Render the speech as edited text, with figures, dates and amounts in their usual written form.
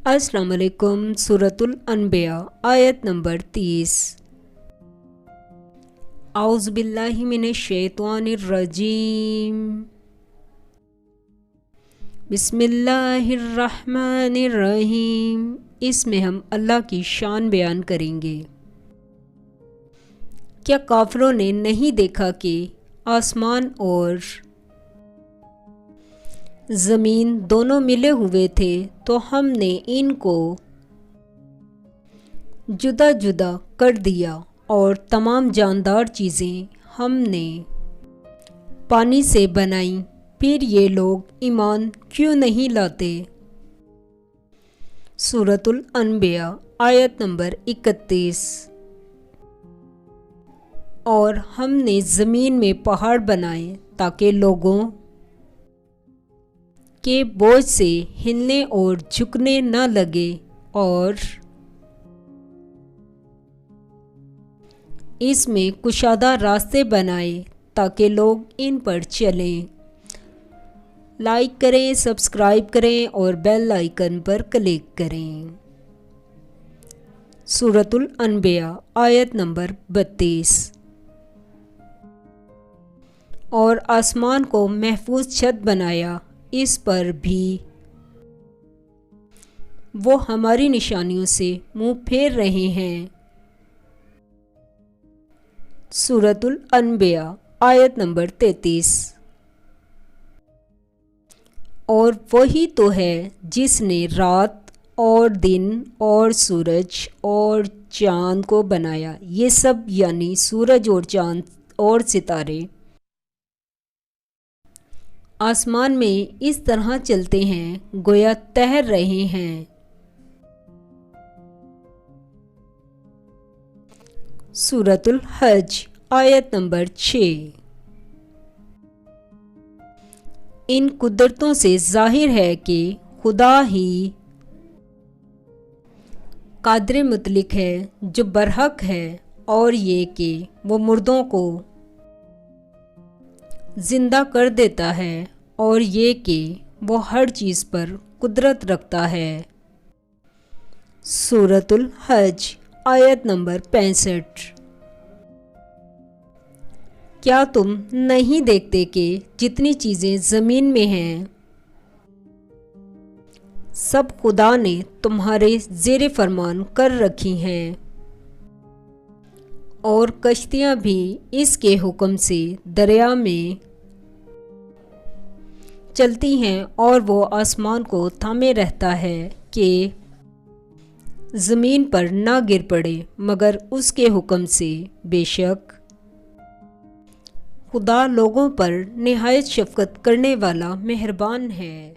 अस्सलाम वालेकुम। सूरतुल अनबिया आयत नंबर 30। औज़ु बिल्लाहि मिनश शैतानिर रजीम। बिस्मिल्लाहिर रहमानिर रहीम। इसमें हम अल्लाह की शान बयान करेंगे। क्या काफिरों ने नहीं देखा कि आसमान और ज़मीन दोनों मिले हुए थे, तो हमने इनको जुदा जुदा कर दिया और तमाम जानदार चीज़ें हमने पानी से बनाई। फिर ये लोग ईमान क्यों नहीं लाते? सूरतुल अनबिया आयत नंबर 31। और हमने ज़मीन में पहाड़ बनाए ताकि लोगों के बोझ से हिलने और झुकने न लगे, और इसमें कुशादा रास्ते बनाए ताकि लोग इन पर चलें। लाइक करें, सब्सक्राइब करें और बेल आइकन पर क्लिक करें। सूरतुल अनबिया आयत नंबर 32। और आसमान को महफूज छत बनाया, इस पर भी वो हमारी निशानियों से मुंह फेर रहे हैं। सूरतुल अनबिया आयत नंबर 33। और वही तो है जिसने रात और दिन और सूरज और चाँद को बनाया। ये सब यानी सूरज और चाँद और सितारे आसमान में इस तरह चलते हैं गोया तैर रहे हैं। सूरतुल हज आयत नंबर 6। इन कुदरतों से जाहिर है कि खुदा ही कादिर मुतलिक है जो बरहक है, और ये कि वो मुर्दों को जिंदा कर देता है, और ये कि वो हर चीज़ पर कुदरत रखता है। सूरतुल हज आयत नंबर 65। क्या तुम नहीं देखते कि जितनी चीज़ें ज़मीन में हैं सब खुदा ने तुम्हारे ज़ेरे फरमान कर रखी हैं, और कश्तियाँ भी इसके हुक्म से दरिया में चलती हैं, और वो आसमान को थामे रहता है कि ज़मीन पर ना गिर पड़े मगर उसके हुक्म से। बेशक खुदा लोगों पर निहायत शफ़क़त करने वाला मेहरबान है।